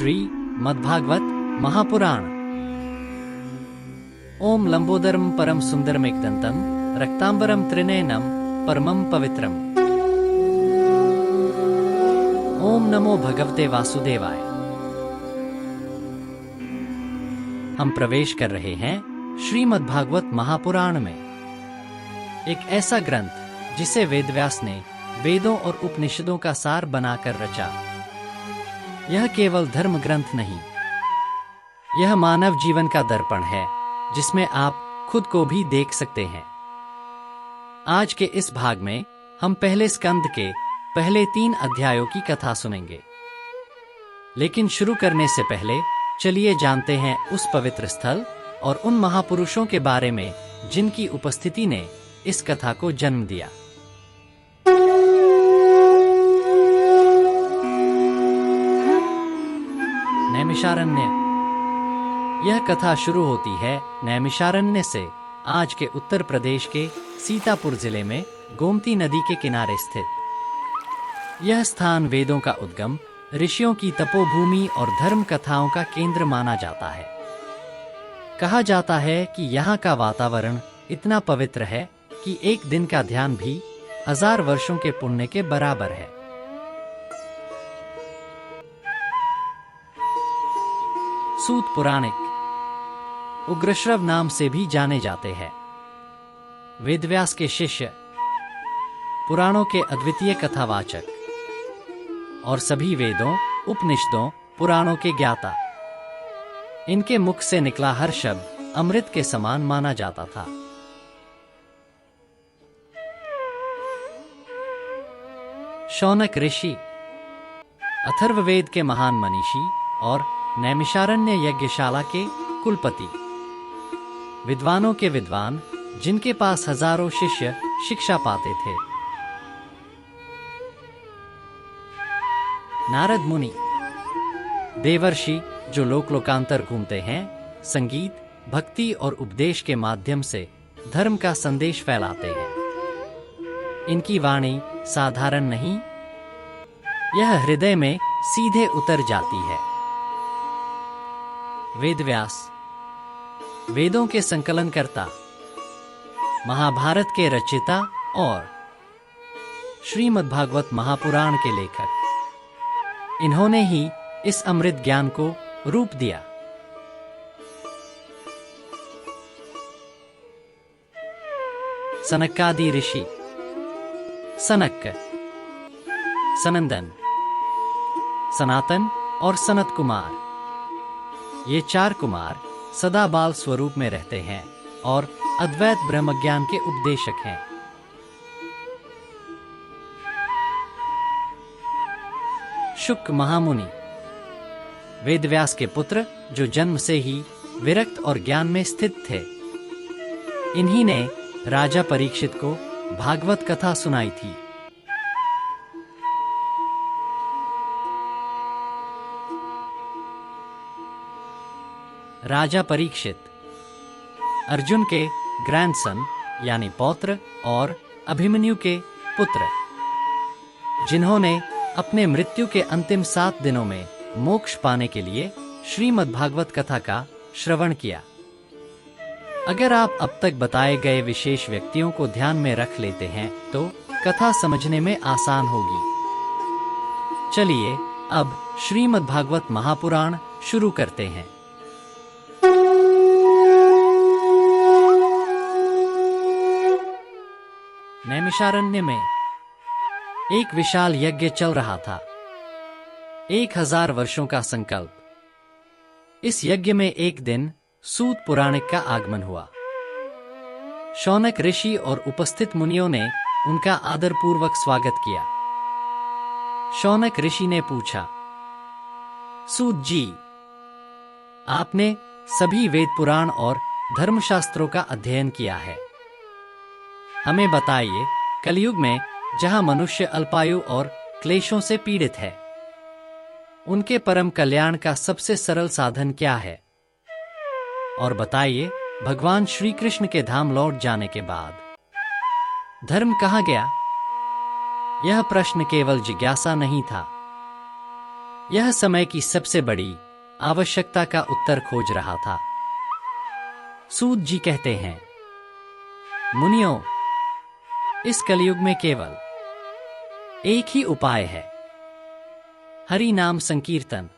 श्री मद्भागवत महापुराण। ओम लंबोदरम परम सुंदरमेकदंतम रक्तांबरम त्रिनयनम परमं पवित्रम। ओम नमो भगवते वासुदेवाय। हम प्रवेश कर रहे हैं श्रीमद्भागवत महापुराण में, एक ऐसा ग्रंथ जिसे वेदव्यास ने वेदों और उपनिषदों का सार बनाकर रचा। यह केवल धर्म ग्रंथ नहीं, यह मानव जीवन का दर्पण है जिसमें आप खुद को भी देख सकते हैं। आज के इस भाग में हम पहले स्कंद के पहले 3 अध्यायों की कथा सुनेंगे। लेकिन शुरू करने से पहले चलिए जानते हैं उस पवित्र स्थल और उन महापुरुषों के बारे में जिनकी उपस्थिति ने इस कथा को जन्म दिया। नैमिषारण्य। यह कथा शुरू होती है नैमिषारण्य से, आज के उत्तर प्रदेश के सीतापुर जिले में गोमती नदी के किनारे स्थित। यह स्थान वेदों का उद्गम, ऋषियों की तपोभूमि और धर्म कथाओं का केंद्र माना जाता है। कहा जाता है कि यहाँ का वातावरण इतना पवित्र है कि एक दिन का ध्यान भी 1000 वर्षों के पुण्य के बराबर है। सूत पुराणिक उग्रश्रव नाम से भी जाने जाते हैं। वेदव्यास के शिष्य, पुराणों के अद्वितीय कथावाचक और सभी वेदों, उपनिषदों, पुराणों के ज्ञाता। इनके मुख से निकला हर शब्द अमृत के समान माना जाता था। शौनक ऋषि, अथर्ववेद के महान मनीषी और नैमिषारण्य यज्ञशाला के कुलपति, विद्वानों के विद्वान जिनके पास हजारों शिष्य शिक्षा पाते थे। नारद मुनि, देवर्षि जो लोक लोकांतर घूमते हैं, संगीत, भक्ति और उपदेश के माध्यम से धर्म का संदेश फैलाते हैं। इनकी वाणी साधारण नहीं, यह हृदय में सीधे उतर जाती है। वेदव्यास, वेदों के संकलनकर्ता, महाभारत के रचयिता और श्रीमद्भागवत महापुराण के लेखक। इन्होंने ही इस अमृत ज्ञान को रूप दिया। सनकादि ऋषि, सनक, सनंदन, सनातन और सनत कुमार, ये 4 कुमार सदा बाल स्वरूप में रहते हैं और अद्वैत ब्रह्मज्ञान के उपदेशक हैं। शुक महामुनि, वेदव्यास के पुत्र जो जन्म से ही विरक्त और ज्ञान में स्थित थे। इन्हीं ने राजा परीक्षित को भागवत कथा सुनाई थी। राजा परीक्षित अर्जुन के ग्रैंडसन यानी पौत्र और अभिमन्यु के पुत्र, जिन्होंने अपने मृत्यु के अंतिम 7 दिनों में मोक्ष पाने के लिए श्रीमद्भागवत कथा का श्रवण किया। अगर आप अब तक बताए गए विशेष व्यक्तियों को ध्यान में रख लेते हैं तो कथा समझने में आसान होगी। चलिए अब श्रीमद्भागवत महापुराण शुरू करते हैं। नैमिषारण्य में एक विशाल यज्ञ चल रहा था, 1000 वर्षों का संकल्प। इस यज्ञ में एक दिन सूत पुराणिक का आगमन हुआ। शौनक ऋषि और उपस्थित मुनियों ने उनका आदरपूर्वक स्वागत किया। शौनक ऋषि ने पूछा, सूत जी, आपने सभी वेद पुराण और धर्मशास्त्रों का अध्ययन किया है। हमें बताइए, कलयुग में जहां मनुष्य अल्पायु और क्लेशों से पीड़ित है, उनके परम कल्याण का सबसे सरल साधन क्या है? और बताइए, भगवान श्री कृष्ण के धाम लौट जाने के बाद धर्म कहां गया? यह प्रश्न केवल जिज्ञासा नहीं था, यह समय की सबसे बड़ी आवश्यकता का उत्तर खोज रहा था। सूत जी कहते हैं, मुनियों, इस कलयुग में केवल एक ही उपाय है, हरि नाम संकीर्तन।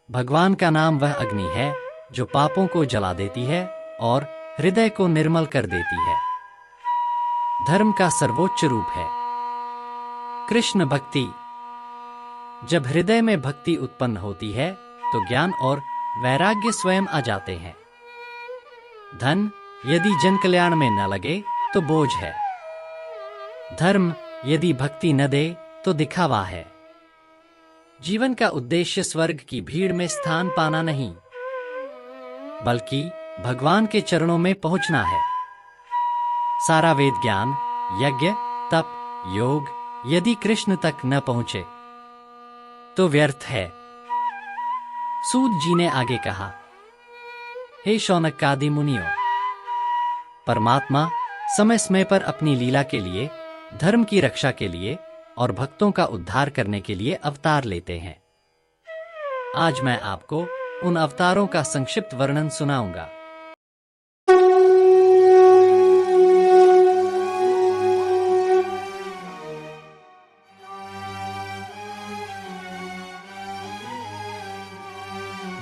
भगवान का नाम वह अग्नि है जो पापों को जला देती है और हृदय को निर्मल कर देती है। धर्म का सर्वोच्च रूप है कृष्ण भक्ति। जब हृदय में भक्ति उत्पन्न होती है तो ज्ञान और वैराग्य स्वयं आ जाते हैं। धन यदि जन कल्याण में न लगे तो बोझ है। धर्म यदि भक्ति न दे तो दिखावा है। जीवन का उद्देश्य स्वर्ग की भीड़ में स्थान पाना नहीं, बल्कि भगवान के चरणों में पहुंचना है। सारा वेद ज्ञान, यज्ञ, तप, योग यदि कृष्ण तक न पहुंचे तो व्यर्थ है। सूत जी ने आगे कहा, हे शौनकादि मुनियों, परमात्मा समय समय पर अपनी लीला के लिए, धर्म की रक्षा के लिए और भक्तों का उद्धार करने के लिए अवतार लेते हैं। आज मैं आपको उन अवतारों का संक्षिप्त वर्णन सुनाऊंगा।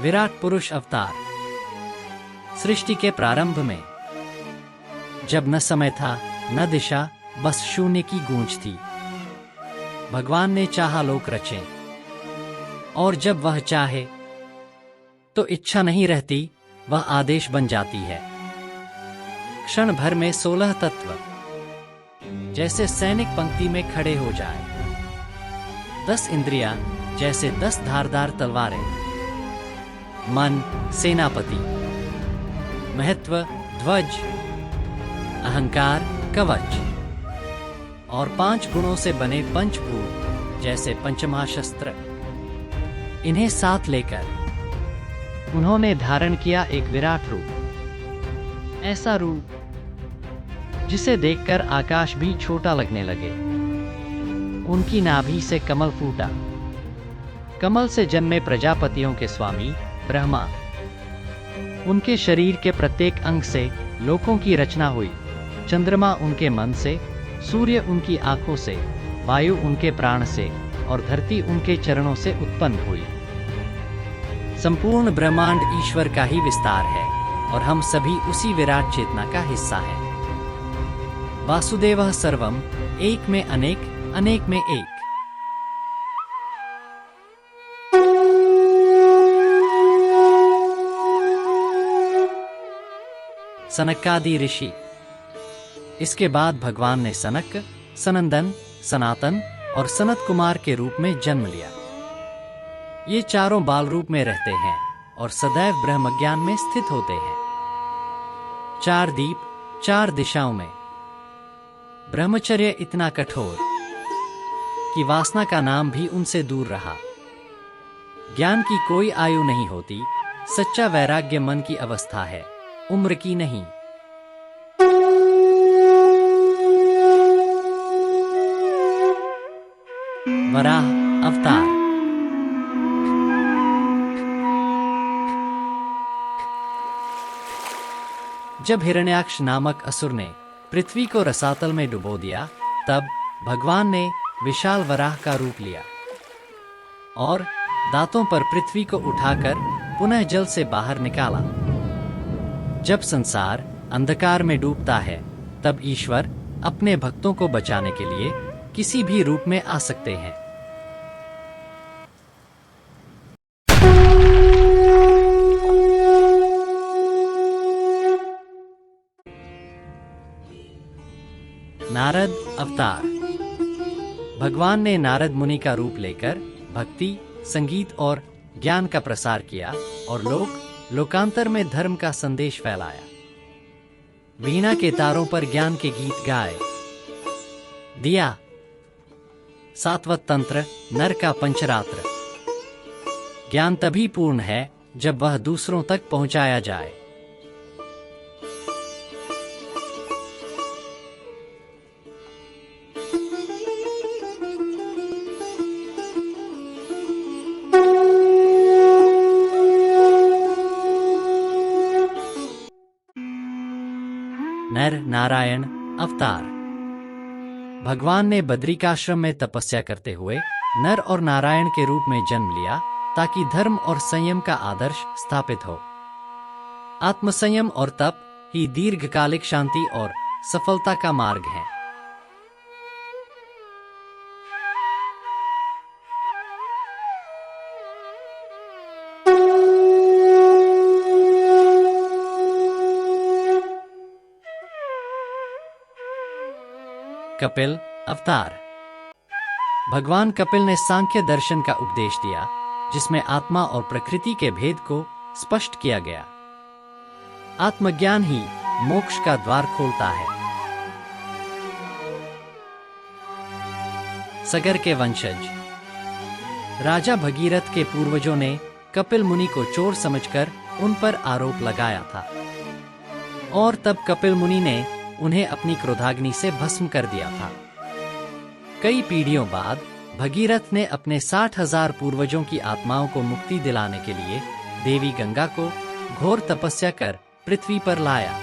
विराट पुरुष अवतार। सृष्टि के प्रारंभ में जब न समय था न दिशा, बस शून्य की गूंज थी, भगवान ने चाहा लोक रचें। और जब वह चाहे तो इच्छा नहीं रहती, वह आदेश बन जाती है। क्षण भर में 16 तत्व जैसे सैनिक पंक्ति में खड़े हो जाए। 10 इंद्रियां जैसे 10 धारदार तलवारें। मन सेनापति, महत्व ध्वज, अहंकार कवच और 5 गुणों से बने पंचभूत जैसे पंचमहाशस्त्र। इन्हें साथ लेकर उन्होंने धारण किया एक विराट रूप, ऐसा रूप जिसे देखकर आकाश भी छोटा लगने लगे। उनकी नाभि से कमल फूटा, कमल से जन्मे प्रजापतियों के स्वामी ब्रह्मा। उनके शरीर के प्रत्येक अंग से लोकों की रचना हुई। चंद्रमा उनके मन से, सूर्य उनकी आंखों से, वायु उनके प्राण से और धरती उनके चरणों से उत्पन्न हुई। संपूर्ण ब्रह्मांड ईश्वर का ही विस्तार है और हम सभी उसी विराट चेतना का हिस्सा हैं। वासुदेवः सर्वम, एक में अनेक, अनेक में एक। सनकादि ऋषि। इसके बाद भगवान ने सनक, सनंदन, सनातन और सनत कुमार के रूप में जन्म लिया। ये चारों बाल रूप में रहते हैं और सदैव ब्रह्म ज्ञान में स्थित होते हैं। 4 दीप 4 दिशाओं में। ब्रह्मचर्य इतना कठोर कि वासना का नाम भी उनसे दूर रहा। ज्ञान की कोई आयु नहीं होती। सच्चा वैराग्य मन की अवस्था है, उम्र की नहीं। वराह अवतार। जब हिरण्याक्ष नामक असुर ने पृथ्वी को रसातल में डुबो दिया, तब भगवान ने विशाल वराह का रूप लिया और दांतों पर पृथ्वी को उठाकर पुनः जल से बाहर निकाला। जब संसार अंधकार में डूबता है, तब ईश्वर अपने भक्तों को बचाने के लिए किसी भी रूप में आ सकते हैं। नारद अवतार। भगवान ने नारद मुनि का रूप लेकर भक्ति, संगीत और ज्ञान का प्रसार किया और लोकांतर में धर्म का संदेश फैलाया। वीणा के तारों पर ज्ञान के गीत गाए। दिया सातवत तंत्र, नर का पंचरात्र। ज्ञान तभी पूर्ण है जब वह दूसरों तक पहुंचाया जाए। नर नारायण अवतार। भगवान ने बद्रिकाश्रम में तपस्या करते हुए नर और नारायण के रूप में जन्म लिया ताकि धर्म और संयम का आदर्श स्थापित हो। आत्मसंयम और तप ही दीर्घकालिक शांति और सफलता का मार्ग है। कपिल अवतार। भगवान कपिल ने सांख्य दर्शन का उपदेश दिया, जिसमें आत्मा और प्रकृति के भेद को स्पष्ट किया गया। आत्मज्ञान ही मोक्ष का द्वार खोलता है। सगर के वंशज। राजा भगीरथ के पूर्वजों ने कपिल मुनि को चोर समझकर उन पर आरोप लगाया था, और तब कपिल मुनि ने उन्हें अपनी क्रोधाग्नि से भस्म कर दिया था। कई पीढ़ियों बाद भगीरथ ने अपने 60,000 पूर्वजों की आत्माओं को मुक्ति दिलाने के लिए देवी गंगा को घोर तपस्या कर पृथ्वी पर लाया।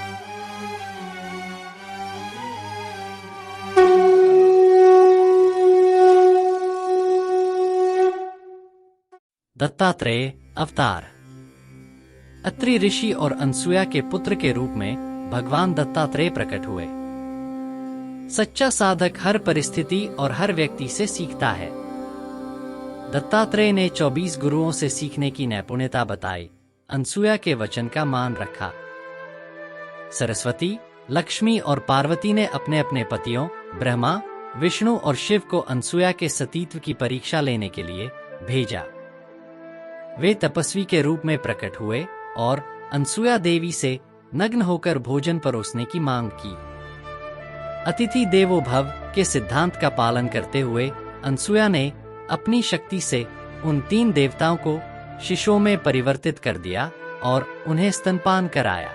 दत्तात्रेय अवतार। अत्रि ऋषि और अनसुया के पुत्र के रूप में भगवान दत्तात्रेय प्रकट हुए। सच्चा साधक हर परिस्थिति और हर व्यक्ति से सीखता है। दत्तात्रेय ने 24 गुरुओं से सीखने की नैपुण्यता बताई, अनसुया के वचन का मान रखा। सरस्वती, लक्ष्मी और पार्वती ने अपने अपने पतियों ब्रह्मा, विष्णु और शिव को अनसुया के सतीत्व की परीक्षा लेने के लिए भेजा। वे तपस्वी के रूप में प्रकट हुए और अनसुया देवी से नग्न होकर भोजन परोसने की मांग की। अतिथि देवो भव के सिद्धांत का पालन करते हुए अनसुया ने अपनी शक्ति से उन 3 देवताओं को शिशुओं में परिवर्तित कर दिया और उन्हें स्तनपान कराया।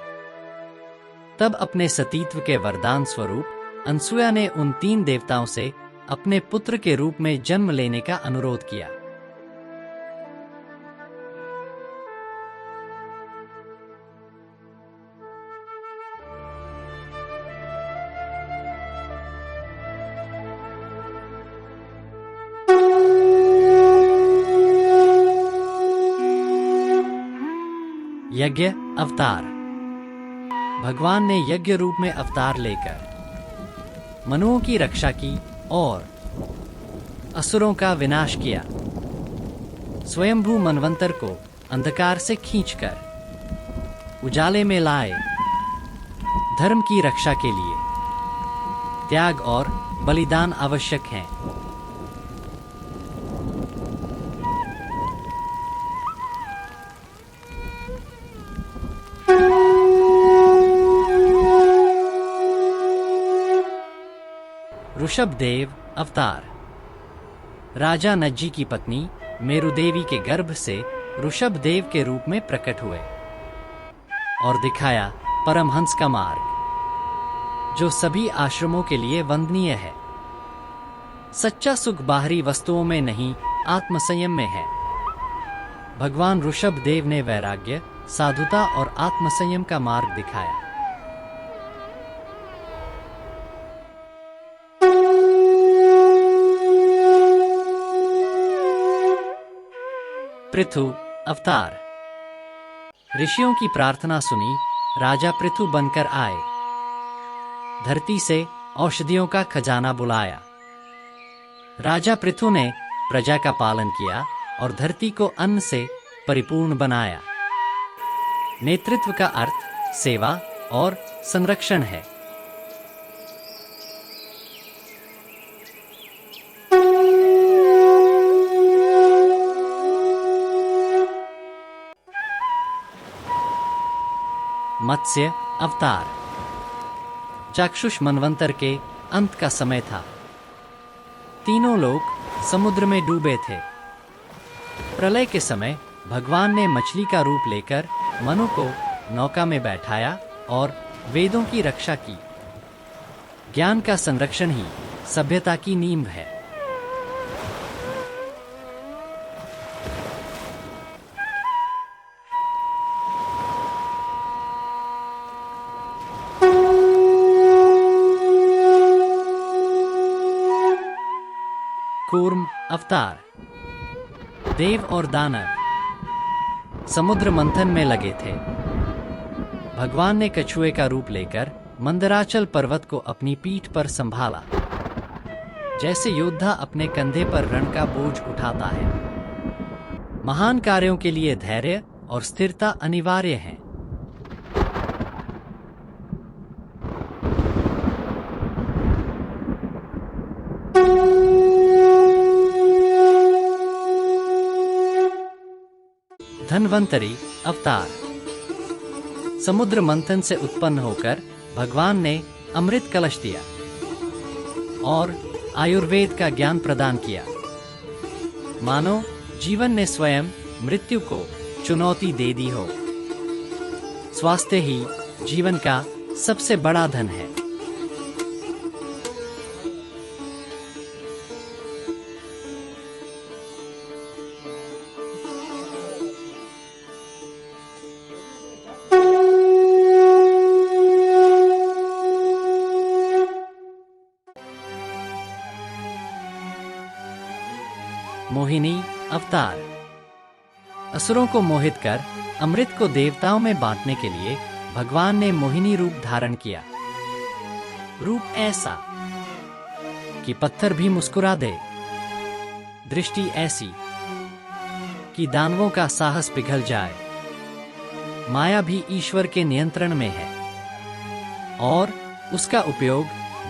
तब अपने सतीत्व के वरदान स्वरूप अनसुया ने उन 3 देवताओं से अपने पुत्र के रूप में जन्म लेने का अनुरोध किया। यज्ञ अवतार। भगवान ने यज्ञ रूप में अवतार लेकर मनुओं की रक्षा की और असुरों का विनाश किया। स्वयंभू मनवंतर को अंधकार से खींचकर उजाले में लाए। धर्म की रक्षा के लिए त्याग और बलिदान आवश्यक हैं। ऋषभदेव अवतार। राजा नज्जी की पत्नी मेरुदेवी के गर्भ से ऋषभदेव के रूप में प्रकट हुए और दिखाया परमहंस का मार्ग, जो सभी आश्रमों के लिए वंदनीय है। सच्चा सुख बाहरी वस्तुओं में नहीं, आत्मसंयम में है। भगवान ऋषभदेव ने वैराग्य, साधुता और आत्मसंयम का मार्ग दिखाया। पृथु अवतार। ऋषियों की प्रार्थना सुनी, राजा पृथु बनकर आए। धरती से औषधियों का खजाना बुलाया। राजा पृथु ने प्रजा का पालन किया और धरती को अन्न से परिपूर्ण बनाया। नेतृत्व का अर्थ सेवा और संरक्षण है। मत्स्य अवतार। चाक्षुष मनवंतर के अंत का समय था। तीनों लोग समुद्र में डूबे थे। प्रलय के समय भगवान ने मछली का रूप लेकर मनु को नौका में बैठाया और वेदों की रक्षा की। ज्ञान का संरक्षण ही सभ्यता की नींव है। कूर्म अवतार। देव और दानव समुद्र मंथन में लगे थे। भगवान ने कछुए का रूप लेकर मंदराचल पर्वत को अपनी पीठ पर संभाला, जैसे योद्धा अपने कंधे पर रण का बोझ उठाता है। महान कार्यों के लिए धैर्य और स्थिरता अनिवार्य है। धन्वंतरी अवतार। समुद्र मंथन से उत्पन्न होकर भगवान ने अमृत कलश दिया और आयुर्वेद का ज्ञान प्रदान किया। मानो जीवन ने स्वयं मृत्यु को चुनौती दे दी हो। स्वास्थ्य ही जीवन का सबसे बड़ा धन है। मोहिनी अवतार। असुरों को मोहित कर अमृत को देवताओं में बांटने के लिए भगवान ने मोहिनी रूप धारण किया। रूप ऐसा कि पत्थर भी मुस्कुरा दे, दृष्टि ऐसी कि दानवों का साहस पिघल जाए। माया भी ईश्वर के नियंत्रण में है और उसका उपयोग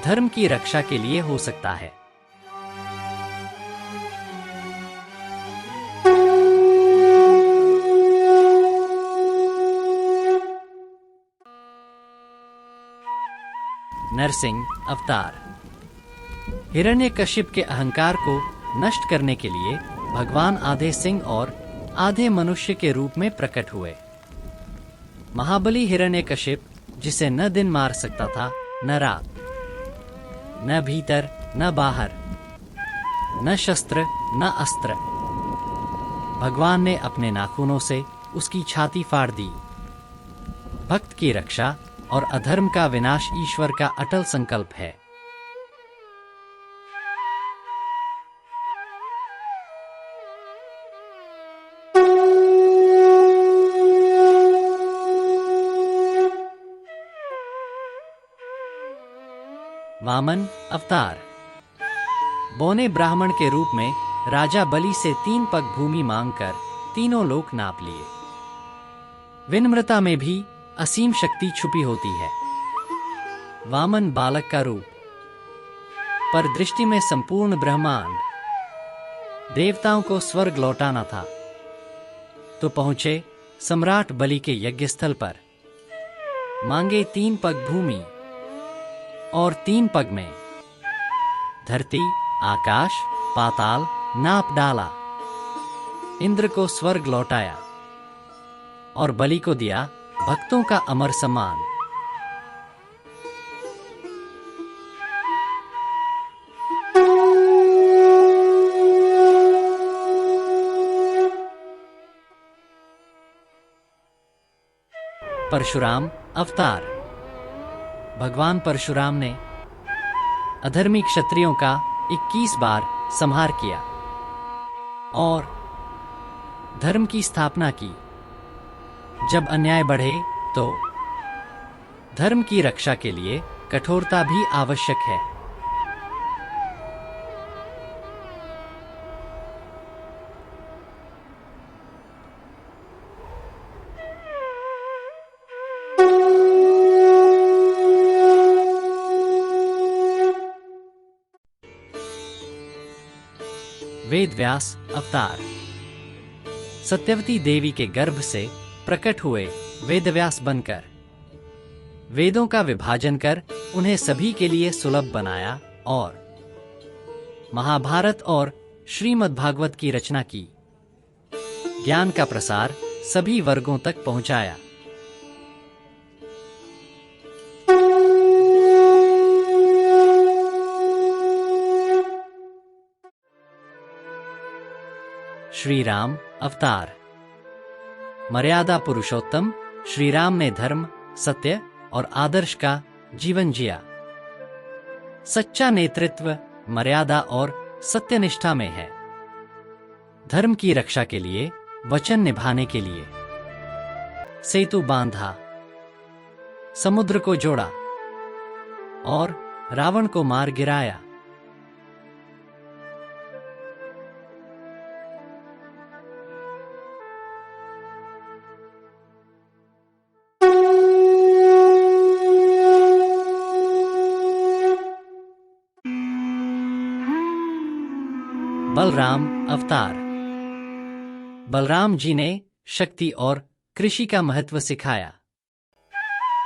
धर्म की रक्षा के लिए हो सकता है। नरसिंह अवतार। हिरण्यकशिप के अहंकार को नष्ट करने के लिए भगवान आधे सिंह और आधे मनुष्य के रूप में प्रकट हुए। महाबली हिरण्यकशिप, जिसे न दिन मार सकता था न रात, न भीतर न बाहर, न शस्त्र न अस्त्र, भगवान ने अपने नाखूनों से उसकी छाती फाड़ दी। भक्त की रक्षा और अधर्म का विनाश ईश्वर का अटल संकल्प है। वामन अवतार। बौने ब्राह्मण के रूप में राजा बलि से 3 पग भूमि मांगकर तीनों लोक नाप लिए। विनम्रता में भी असीम शक्ति छुपी होती है। वामन बालक का रूप, पर दृष्टि में संपूर्ण ब्रह्मांड। देवताओं को स्वर्ग लौटाना था तो पहुंचे सम्राट बलि के यज्ञ स्थल पर। मांगे 3 पग भूमि और 3 पग में धरती, आकाश, पाताल नाप डाला। इंद्र को स्वर्ग लौटाया और बलि को दिया भक्तों का अमर सम्मान। परशुराम अवतार। भगवान परशुराम ने अधर्मी क्षत्रियों का 21 बार संहार किया और धर्म की स्थापना की। जब अन्याय बढ़े तो धर्म की रक्षा के लिए कठोरता भी आवश्यक है। वेदव्यास अवतार। सत्यवती देवी के गर्भ से प्रकट हुए वेदव्यास बनकर वेदों का विभाजन कर उन्हें सभी के लिए सुलभ बनाया और महाभारत और श्रीमद्भागवत की रचना की। ज्ञान का प्रसार सभी वर्गों तक पहुंचाया। श्री राम अवतार। मर्यादा पुरुषोत्तम श्री राम ने धर्म, सत्य और आदर्श का जीवन जिया। सच्चा नेतृत्व, मर्यादा और सत्यनिष्ठा में है। धर्म की रक्षा के लिए, वचन निभाने के लिए सेतु बांधा, समुद्र को जोड़ा और रावण को मार गिराया। बलराम अवतार। बलराम जी ने शक्ति और कृषि का महत्व सिखाया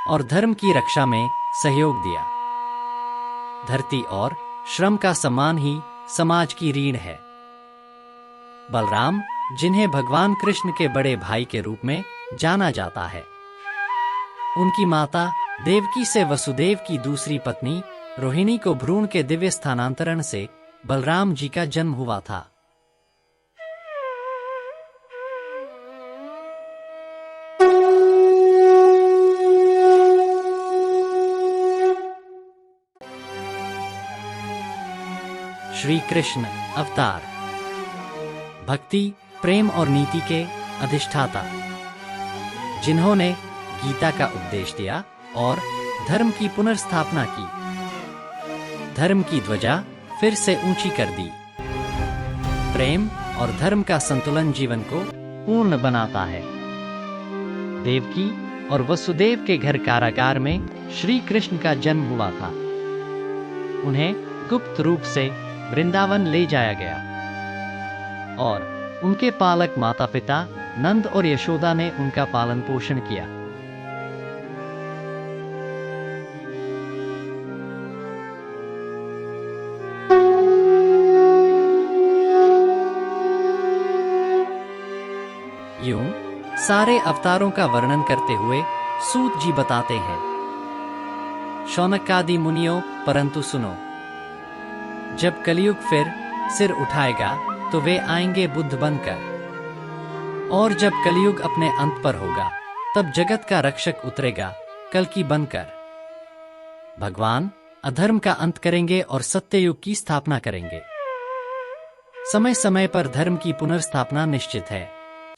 और धर्म की रक्षा में सहयोग दिया। धरती और श्रम का सम्मान ही समाज की रीढ़ है। बलराम, जिन्हें भगवान कृष्ण के बड़े भाई के रूप में जाना जाता है, उनकी माता देवकी से वसुदेव की दूसरी पत्नी रोहिणी को भ्रूण के दिव्य स्थानांतरण से बलराम जी का जन्म हुआ था। श्री कृष्ण अवतार। भक्ति, प्रेम और नीति के अधिष्ठाता, जिन्होंने गीता का उपदेश दिया और धर्म की पुनर्स्थापना की। धर्म की ध्वजा फिर से ऊंची कर दी। प्रेम और धर्म का संतुलन जीवन को पूर्ण बनाता है। देवकी और वसुदेव के घर कारागार में श्री कृष्ण का जन्म हुआ था। उन्हें गुप्त रूप से वृंदावन ले जाया गया और उनके पालक माता पिता नंद और यशोदा ने उनका पालन पोषण किया। यूं सारे अवतारों का वर्णन करते हुए सूत जी बताते हैं, शौनकादि मुनियों, परंतु सुनो, जब कलयुग फिर सिर उठाएगा तो वे आएंगे बुद्ध बनकर, और जब कलयुग अपने अंत पर होगा तब जगत का रक्षक उतरेगा कल्कि बनकर। भगवान अधर्म का अंत करेंगे और सत्ययुग की स्थापना करेंगे। समय समय पर धर्म की पुनर्स्थापना निश्चित है,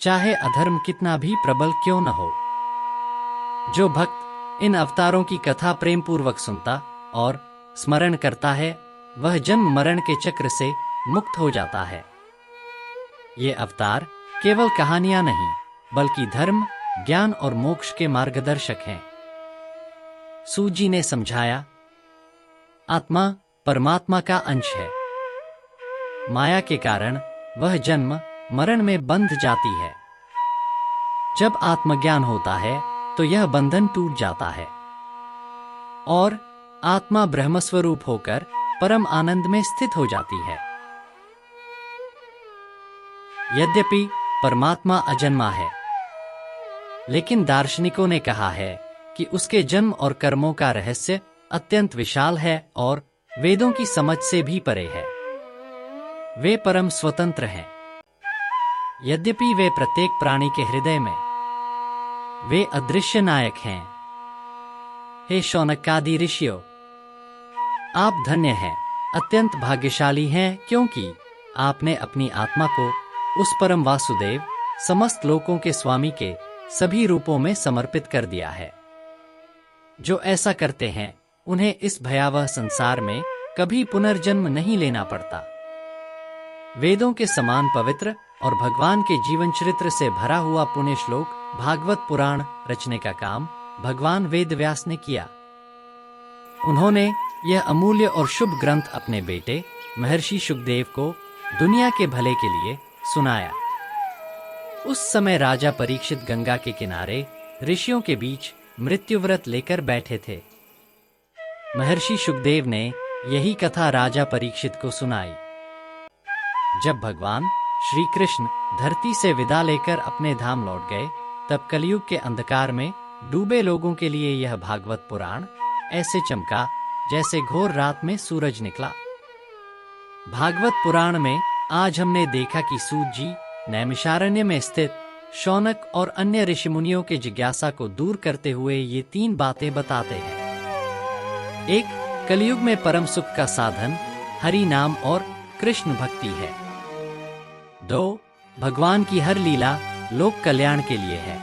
चाहे अधर्म कितना भी प्रबल क्यों न हो। जो भक्त इन अवतारों की कथा प्रेम पूर्वक सुनता और स्मरण करता है, वह जन्म मरण के चक्र से मुक्त हो जाता है। ये अवतार केवल कहानियां नहीं, बल्कि धर्म, ज्ञान और मोक्ष के मार्गदर्शक हैं। सूत जी ने समझाया, आत्मा परमात्मा का अंश है। माया के कारण वह जन्म मरण में बंध जाती है। जब आत्मज्ञान होता है तो यह बंधन टूट जाता है और आत्मा ब्रह्मस्वरूप होकर परम आनंद में स्थित हो जाती है। यद्यपि परमात्मा अजन्मा है, लेकिन दार्शनिकों ने कहा है कि उसके जन्म और कर्मों का रहस्य अत्यंत विशाल है और वेदों की समझ से भी परे है। वे परम स्वतंत्र हैं। यद्यपि वे प्रत्येक प्राणी के हृदय में वे अदृश्य नायक हैं। हे शौनकादि ऋषियों, आप धन्य हैं, अत्यंत भाग्यशाली हैं, क्योंकि आपने अपनी आत्मा को उस परम वासुदेव, समस्त लोकों के स्वामी के सभी रूपों में समर्पित कर दिया है। जो ऐसा करते हैं उन्हें इस भयावह संसार में कभी पुनर्जन्म नहीं लेना पड़ता। वेदों के समान पवित्र और भगवान के जीवन चरित्र से भरा हुआ पुण्य श्लोक भागवत पुराण रचने का काम भगवान वेद व्यास ने किया। उन्होंने यह अमूल्य और शुभ ग्रंथ अपने बेटे महर्षि शुकदेव को दुनिया के भले के लिए सुनाया। उस समय राजा परीक्षित गंगा के किनारे ऋषियों के बीच मृत्युव्रत लेकर बैठे थे। महर्षि शुकदेव ने यही कथा राजा परीक्षित को सुनाई। जब भगवान श्री कृष्ण धरती से विदा लेकर अपने धाम लौट गए, तब कलयुग के अंधकार में डूबे लोगों के लिए यह भागवत पुराण ऐसे चमका जैसे घोर रात में सूरज निकला। भागवत पुराण में आज हमने देखा कि सूत जी नैमिषारण्य में स्थित शौनक और अन्य ऋषिमुनियों के जिज्ञासा को दूर करते हुए ये 3 बातें बताते हैं। 1. कलयुग में परम सुख का साधन हरि नाम और कृष्ण भक्ति है। 2. भगवान की हर लीला लोक कल्याण के लिए है।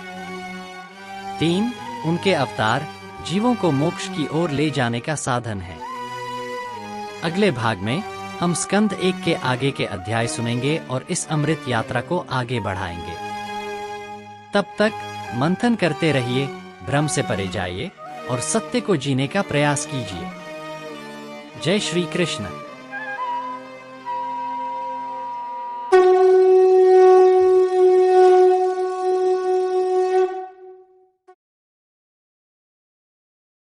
3. उनके अवतार जीवों को मोक्ष की ओर ले जाने का साधन है। अगले भाग में हम स्कंद 1 के आगे के अध्याय सुनेंगे और इस अमृत यात्रा को आगे बढ़ाएंगे। तब तक मंथन करते रहिए, भ्रम से परे जाइए और सत्य को जीने का प्रयास कीजिए। जय श्री कृष्ण।